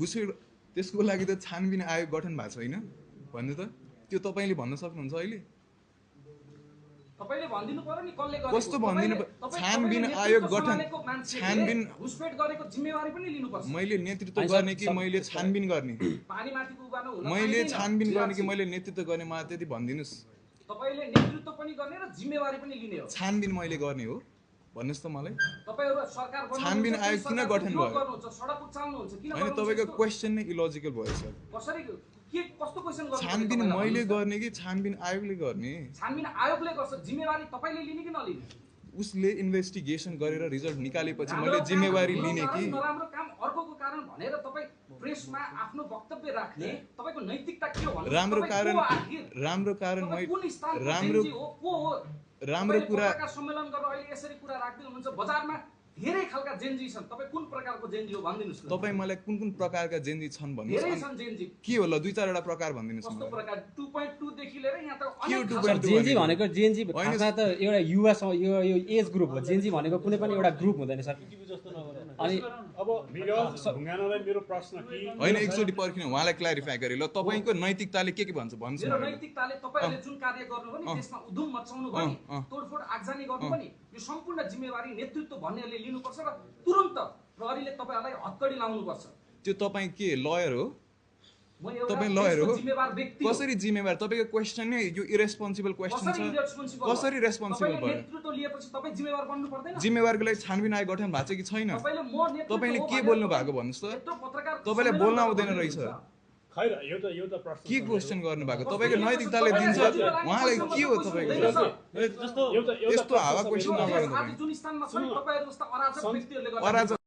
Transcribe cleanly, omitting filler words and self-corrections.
घुसेड त्यसको लागि त छानबिन आयोग गठन भएको छैन भन्नु त त्यो तपाईले भन्न सक्नुहुन्छ अहिले तपाईले भनिदिनु पर्यो नि कसले गरेको कस्तो भनिदिनु छानबिन आयोग गठन छानबिन घुसपेट गरेको जिम्मेवारी पनि लिनुपर्छ मैले नेतृत्व गर्ने कि मैले छानबिन गर्ने पानीमाथिको उगान हुन मैले छानबिन गर्ने कि मैले नेतृत्व गर्ने मलाई त्यति भनिदिनुस् तपाईले नेतृत्व पनि गर्ने र जिम्मेवारी पनि लिने हो छानबिन मैले गर्ने हो भन्नुस् त मलाई तपाईहरु सरकार गर्नुहुन्छ छानबिन आयोग किन गठन भयो गर्नुहुन्छ सडक उचाल्नुहुन्छ किन हैन तपाईको क्वेशन नै इलोजिकल भयो सर कसरी के कस्तो क्वेशन गर्नु छानबिन मैले गर्ने कि छानबिन आयोगले गर्ने छानबिन आयोगले गर्छ जिम्मेवारी तपाईले लिने कि नलिने उसले इन्भेस्टिगेसन गरेर रिजल्ट निकालेपछि मैले जिम्मेवारी लिने कि नराम्रो काम अर्कोको कारण भनेर तपाई प्रेसमा आफ्नो वक्तव्य राख्ने तपाईको नैतिकता के हो भन्नु राम्रो कारण राम्रो कुरा सम्मेलन गरेर अहिले यसरी कुरा राख्दै हुनुहुन्छ बजारमा धेरै खालका जेन्जी छन् तपाई कुन प्रकारको जेन्जी हो भनिदिनुस् तपाई मलाई कुन प्रकारका जेन्जी छन् भन्नुस् धेरै छन् जेन्जी के हो ल दुई चारवटा प्रकार भनिदिनुस् कस्तो प्रकार 2.2 देखि लिएर यहाँ त के अनेक 2.2 जेन्जी भनेको जेन्जी खासमा त एउटा युवा यो एज ग्रुप हो जेन्जी भनेको कुनै पनि एउटा ग्रुप हुँदैन सर अनि अब ढुङ्गानालाई मेरो प्रश्न कि हैन एकचोटी पर्खिनु उहाँलाई क्ल्यारिफाई गरे ल तपाईको नैतिकताले के भन्छ भन्नुस् मेरो नैतिकताले तपाईहरुले जुन कार्य गर्नु भयो नि देशमा उधुम मचाउनु भयो नि तोडफोड आगजनी गर्नु भयो नि यो सम्पूर्ण जिम्मेवारी नेतृत्व भन्नेले लिनुपर्छ र तुरुन्त प्रहरीले तपाईहरुलाई हत्कडी लाउनु पर्छ त्यो तपाई के लयर हो म एउटा तपाई लयर हो जिम्मेवार व्यक्ति कसरी जिम्मेवार तपाईको क्वेशन नै यो इरेस्पोन्सिबल क्वेशन छ कसरी रेस्पोन्सिबल भयो नेतृत्व लिएपछि तपाई जिम्मेवार बन्नु पर्दैन जिम्मेवारको लागि छानबिन आयोग गठन भएको छ कि छैन तपाईले म नेतृत्व तपाईले के बोल्नु भएको भन्नुस् त यत्रो पत्रकार तपाईले बोल्न आउँदैन रहेछ खैर एउटा प्रश्न के क्वेशन गर्नु भएको तपाईको नैतिकताले दिन्छ उहाँलाई के हो तपाईको जस्तो यस्तो हावा क्वेशन नगर्नु आज जुन स्थानमा छन् तपाईहरु जस्ता अराजक व्यक्तिहरुले गर्दा अराजक